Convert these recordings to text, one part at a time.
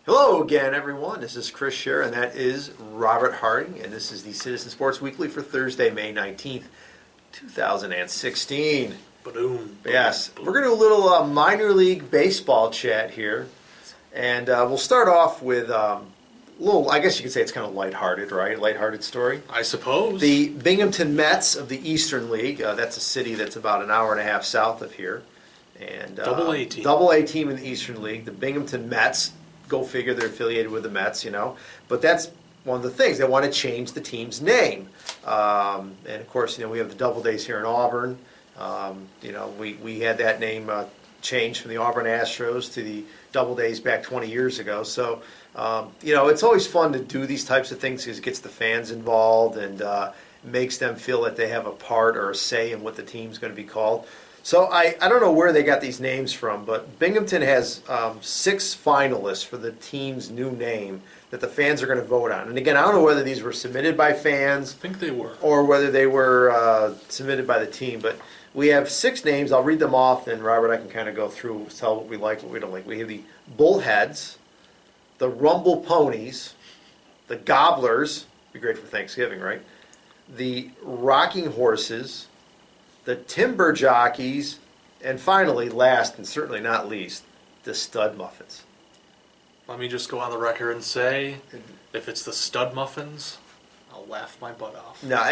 Hello again, everyone. This is Chris Scher, and that is Robert Harding, and this is the Citizen Sports Weekly for Thursday, May 19th, 2016. Ba-doom. Yes, we're going to do a little minor league baseball chat here, and we'll start off with a little, I guess you could say it's kind of lighthearted, right? Lighthearted story. I suppose. The Binghamton Mets of the Eastern League, that's a city that's about an hour and a half south of here. And Double-A team. Double-A team in the Eastern League, the Binghamton Mets. Go figure, they're affiliated with the Mets, But that's one of the things. They want to change the team's name. And, of course, we have the Double Days here in Auburn. We had that name changed from the Auburn Astros to the Double Days back 20 years ago. So, it's always fun to do these types of things because it gets the fans involved and makes them feel that they have a part or a say in what the team's going to be called. So I don't know where they got these names from, but Binghamton has 6 finalists for the team's new name that the fans are going to vote on. And again, I don't know whether these were submitted by fans. I think they were. Or whether they were submitted by the team. But we have 6 names. I'll read them off, and Robert, I can kind of go through, tell what we like, what we don't like. We have the Bullheads, the Rumble Ponies, the Gobblers, be great for Thanksgiving, right? The Rocking Horses, the Timber Jockeys, and finally, last and certainly not least, the Stud Muffins. Let me just go on the record and say, if it's the Stud Muffins, I'll laugh my butt off. Now,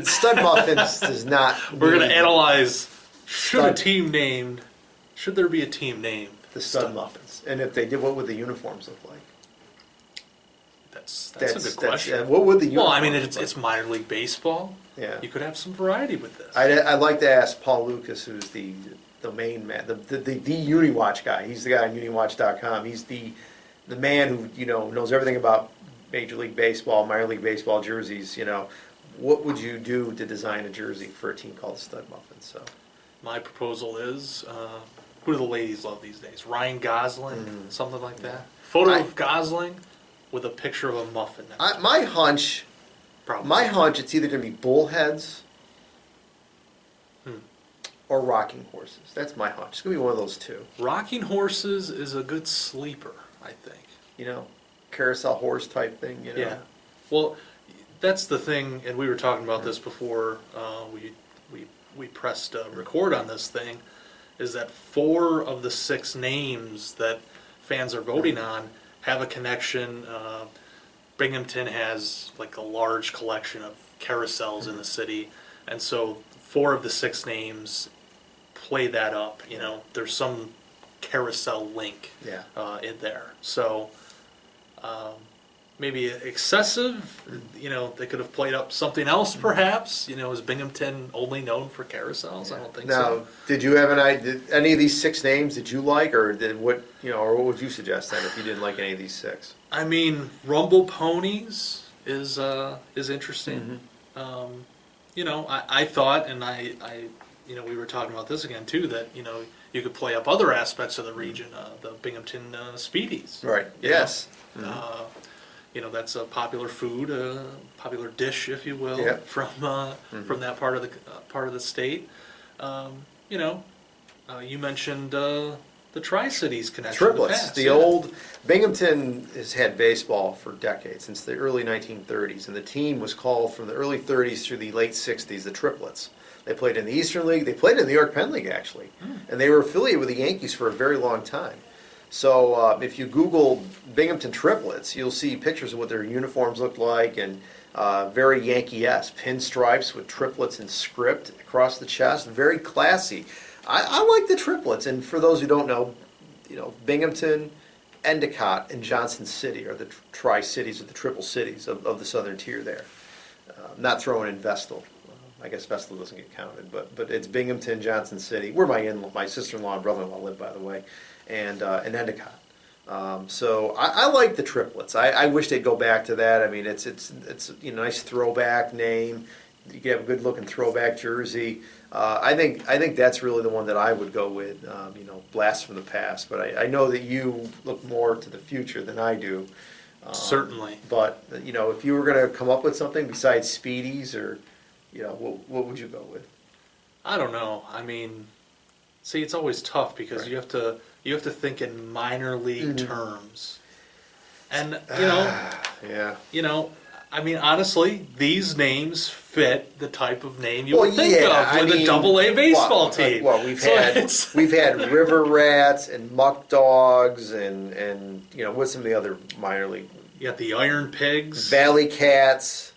Stud Muffins does not. We're going to analyze, should there be a team named the Stud Muffins? And if they did, what would the uniforms look like? That's a good question. What would the uniforms Well, look like? it's minor league baseball. Yeah. You could have some variety with this. I'd like to ask Paul Lucas, who's the main man, the UniWatch guy. He's the guy on UniWatch.com. He's the man who knows everything about Major League Baseball, minor league baseball jerseys. What would you do to design a jersey for a team called the Stud Muffins? So, my proposal is, who do the ladies love these days? Ryan Gosling, something like that. Photo of Gosling with a picture of a muffin. My hunch, it's either going to be Bullheads or Rocking Horses. That's my hunch. It's going to be one of those two. Rocking Horses is a good sleeper, I think. Carousel horse type thing. Yeah. Well, that's the thing, and we were talking about this before we pressed record on this thing, is that 4 of the 6 names that fans are voting on have a connection. Binghamton has like a large collection of carousels in the city, and so 4 of the 6 names play that up. There's some carousel link in there. So maybe excessive. They could have played up something else, perhaps. Is Binghamton only known for carousels? I don't think so. Now, did you have an idea? Any of these 6 names did you like, or what would you suggest then if you didn't like any of these 6? Rumble Ponies is interesting. I thought, and I we were talking about this again too, that you could play up other aspects of the region, the Binghamton Speedies. Right. Yes. That's a popular food, popular dish, if you will, from that part of the state. You mentioned the Tri-Cities connection. Triplets. The old Binghamton has had baseball for decades, since the early 1930s, and the team was called from the early 30s through the late 60s the Triplets. They played in the Eastern League. They played in the York-Penn League, actually, and they were affiliated with the Yankees for a very long time. So if you Google Binghamton Triplets, you'll see pictures of what their uniforms looked like, and very Yankee-esque. Pinstripes with triplets in script across the chest. Very classy. I like the Triplets. And for those who don't know, Binghamton, Endicott, and Johnson City are the Tri-Cities, or the Triple Cities of the southern tier there. Not throwing in Vestal. I guess Vestal doesn't get counted, but it's Binghamton, Johnson City, where my sister-in-law and brother-in-law live, by the way, and Endicott. So I like the Triplets. I wish they'd go back to that. It's a nice throwback name. You can have a good-looking throwback jersey. I think that's really the one that I would go with. Blast from the past. But I know that you look more to the future than I do. Certainly. But if you were going to come up with something besides Speedies, or what would you go with? I don't know. See, it's always tough because Right. you have to think in minor league Mhm. terms, and Yeah. I mean, honestly, these names fit the type of name you Well, would think yeah, of with I mean, a Double-A baseball well, team. Well, we've So had it's- we've had river rats and muck dogs and what's some of the other minor league You got the Iron Pigs, valley cats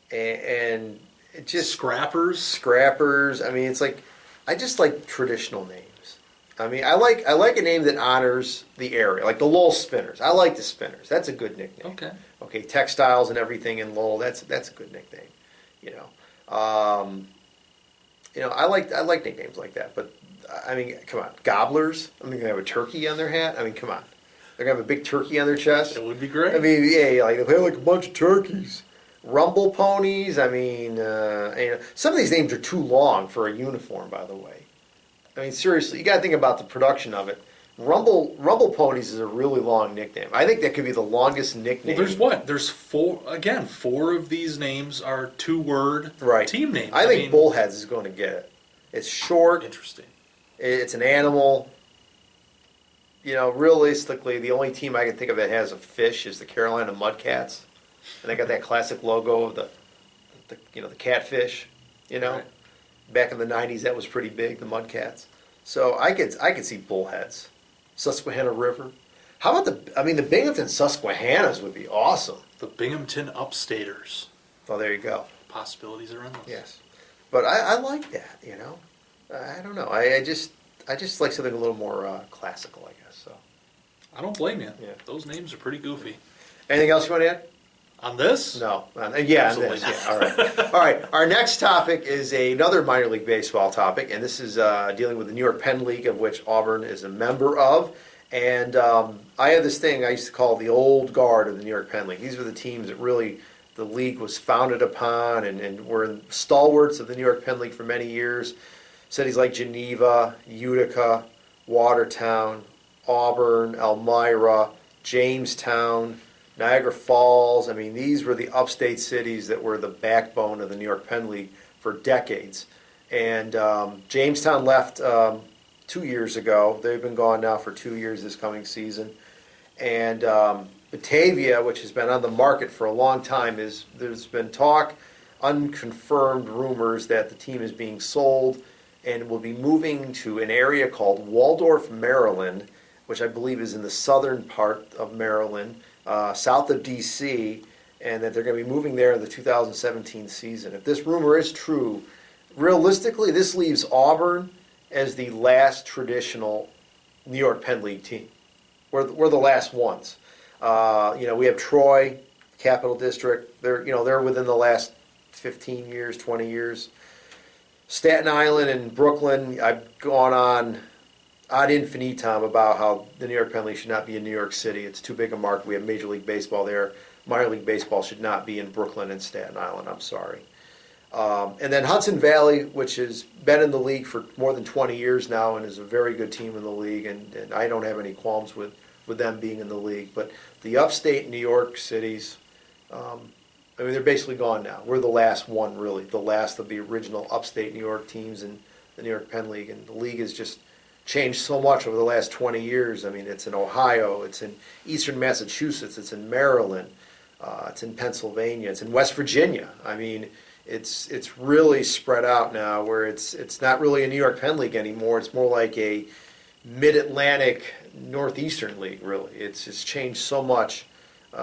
and it just Scrappers. scrappers. I mean, it's like I just like traditional names. I mean, I like a name that honors the area, like the Lowell Spinners. I like the Spinners. That's a good nickname. Okay. Okay, textiles and everything in Lowell. That's a good nickname. You know, I like nicknames like that. But I mean, come on, gobblers. I mean, they have a turkey on their hat. I mean, come on, they're gonna have a big turkey on their chest. It would be great. I mean, yeah, like they like a bunch of turkeys. Rumble ponies. I mean, some of these names are too long for a uniform. By the way, I mean seriously, you got to think about the production of it. Rumble ponies is a really long nickname. I think that could be the longest nickname. Well, there's what? There's four. Again, four of these names are two-word Right. team names. I think mean, Bullheads is going to get it. It's short. Interesting. It's an animal. Realistically, the only team I can think of that has a fish is the Carolina Mudcats, and they got that classic logo of the catfish. Right. Back in the '90s, that was pretty big. The Mudcats. So I could see Bullheads, Susquehanna River. How about the Binghamton Susquehannas would be awesome. The Binghamton Upstaters. Oh, there you go. Possibilities are endless. Yes, but I like that. I don't know. I just like something a little more classical, I guess. So, I don't blame you. Yeah. Those names are pretty goofy. anything else you want to add? On this? No. Yeah. Absolutely On this, yeah. All right. All right. Our next topic is another minor league baseball topic, and this is dealing with the York-Penn League, of which Auburn is a member of. And I have this thing I used to call the old guard of the New York-Penn League. These were the teams that really the league was founded upon and were stalwarts of the New York-Penn League for many years. Cities like Geneva, Utica, Watertown, Auburn, Elmira, Jamestown, Niagara Falls. I mean, these were the upstate cities that were the backbone of the New York-Penn League for decades. And Jamestown left 2 years ago. They've been gone now for 2 years this coming season. And Batavia, which has been on the market for a long time, there's been talk, unconfirmed rumors that the team is being sold and will be moving to an area called Waldorf, Maryland, which I believe is in the southern part of Maryland, south of D.C., and that they're going to be moving there in the 2017 season. If this rumor is true, realistically, this leaves Auburn as the last traditional New York-Penn League team. We're the last ones. We have Troy, Capital District. They're within the last 15 years, 20 years. Staten Island and Brooklyn, I've gone on ad infinitum about how the New York-Penn League should not be in New York City. It's too big a market. We have Major League Baseball there. Minor League Baseball should not be in Brooklyn and Staten Island. I'm sorry. And then Hudson Valley, which has been in the league for more than 20 years now and is a very good team in the league, and I don't have any qualms with them being in the league. But the upstate New York cities, they're basically gone now. We're the last one, really, the last of the original upstate New York teams in the New York-Penn League. And the league has just changed so much over the last 20 years. I mean, it's in Ohio, it's in eastern Massachusetts, it's in Maryland, it's in Pennsylvania, it's in West Virginia. I mean, it's really spread out now where it's not really a New York-Penn League anymore. It's more like a mid-Atlantic Northeastern League, really. It's changed so much.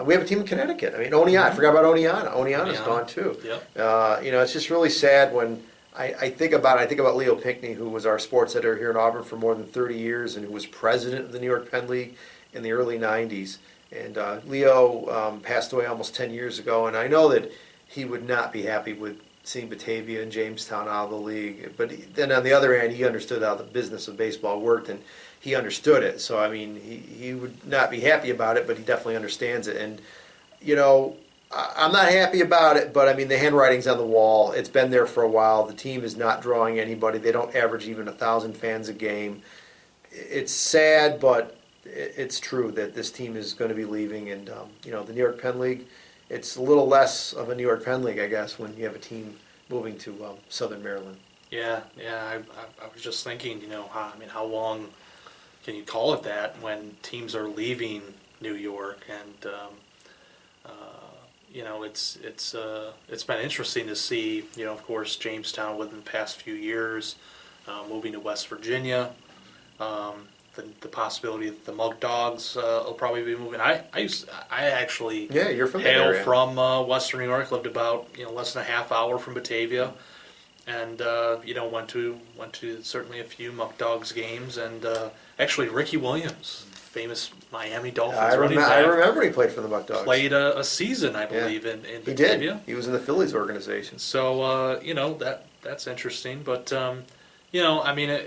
We have a team in Connecticut. I mean, Oneonta. I forgot about Oneonta. Oneonta's gone too. Yep. It's just really sad when I think about Leo Pinckney, who was our sports editor here in Auburn for more than 30 years and who was president of the New York-Penn League in the early 90s. And Leo passed away almost 10 years ago, and I know that he would not be happy with seeing Batavia and Jamestown out of the league. But then on the other hand, he understood how the business of baseball worked, and he understood it. So, I mean, he would not be happy about it, but he definitely understands it. And, I'm not happy about it, but, I mean, the handwriting's on the wall. It's been there for a while. The team is not drawing anybody. They don't average even 1,000 fans a game. It's sad, but it's true that this team is going to be leaving. And, the New York-Penn League, it's a little less of a New York-Penn League, I guess, when you have a team moving to Southern Maryland. Yeah, I was just thinking, how long can you call it that when teams are leaving New York? And it's been interesting to see. Of course, Jamestown within the past few years, moving to West Virginia. The possibility that the Muckdogs will probably be moving. I actually Yeah, you're from that hail area. from Western New York. Lived about less than a half hour from Batavia, and went to certainly a few Muckdogs games, and actually Ricky Williams, famous Miami Dolphins running I back, remember he played for the Muckdogs. played a season, I believe, in He Batavia. did. He was in the Phillies organization. So that's interesting, but I mean,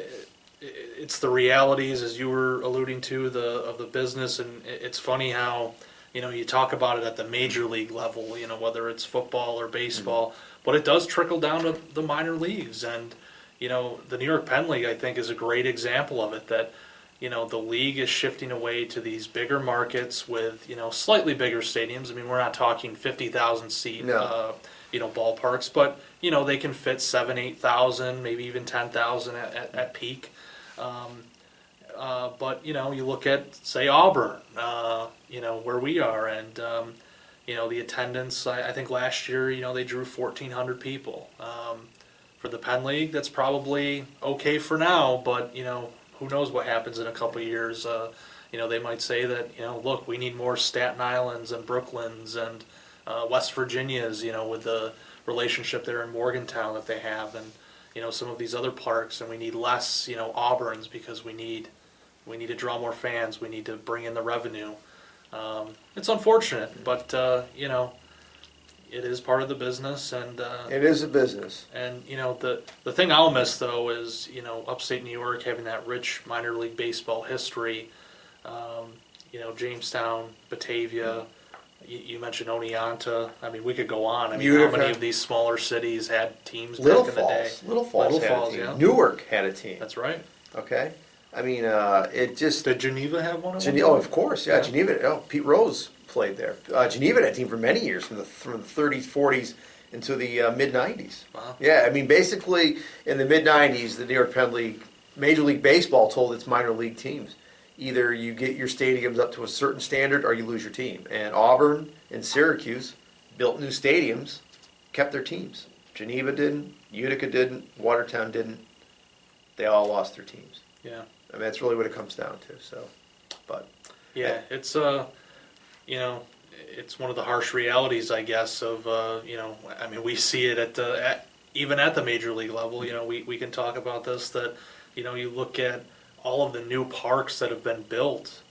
it's the realities, as you were alluding to, of the business, and it's funny how you talk about it at the major league level, whether it's football or baseball, but it does trickle down to the minor leagues, and the New York-Penn League, I think, is a great example of it. That the league is shifting away to these bigger markets with slightly bigger stadiums. I mean, we're not talking 50,000 seat No. ballparks, but they can fit 7,000, 8,000, maybe even 10,000 at peak. But you look at, say, Auburn, where we are, and the attendance. I think last year they drew 1,400 people. For the Penn League, that's probably okay for now, but who knows what happens in a couple of years. They might say that look, we need more Staten Islands and Brooklyns and West Virginias, with the relationship there in Morgantown that they have, and some of these other parks, and we need less Auburns because we need to draw more fans. We need to bring in the revenue. It's unfortunate, but it is part of the business, and It is a business. and the thing I'll miss though is upstate New York having that rich minor league baseball history. Jamestown, Batavia. You mentioned Oneonta. I mean, we could go on. I mean, Utica. how many of these smaller cities had teams Little back in the day? Falls. Little Falls had a team. yeah. Newark had a team. That's right. Okay? I mean, it just... Did Geneva have one? Oh, of course, yeah. Yeah. Geneva. Oh, Pete Rose played there. Geneva had a team for many years, from the 30s, 40s into the mid 90s. Wow. Yeah, I mean, basically in the mid 90s, the New York-Penn League, Major League Baseball told its minor league teams, either you get your stadiums up to a certain standard or you lose your team. And Auburn and Syracuse built new stadiums, kept their teams. Geneva didn't, Utica didn't, Watertown didn't. They all lost their teams. Yeah. I mean, that's really what it comes down to. So, but Yeah, it's it's one of the harsh realities, I guess, of I mean, we see it even at the major league level. We can talk about this, that you look at all of the new parks that have been built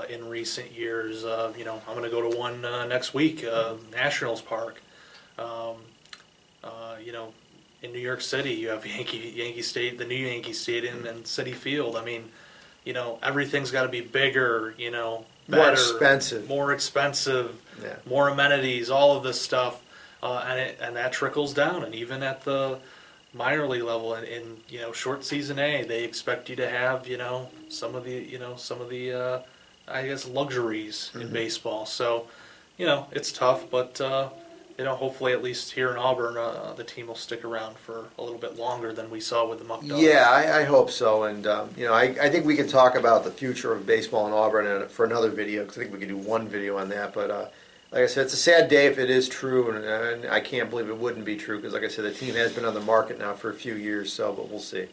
in recent years. I'm going to go to one next week, Nationals Park. In New York City, you have Yankee State, the new Yankee Stadium, and Citi Field. I mean, everything's got to be bigger, better, more expensive, Yeah. more amenities, all of this stuff, and that trickles down. And even at the minor league level, in short season A, they expect you to have some of the I guess luxuries in baseball. So it's tough, but hopefully at least here in Auburn, the team will stick around for a little bit longer than we saw with the Muckdogs. Yeah, I hope so. And, I think we can talk about the future of baseball in Auburn for another video, because I think we could do one video on that. But like I said, it's a sad day if it is true, and I can't believe it wouldn't be true, because like I said, the team has been on the market now for a few years, but we'll see.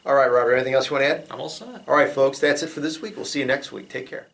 All right, Robert, anything else you want to add? I'm all set. All right, folks, that's it for this week. We'll see you next week. Take care.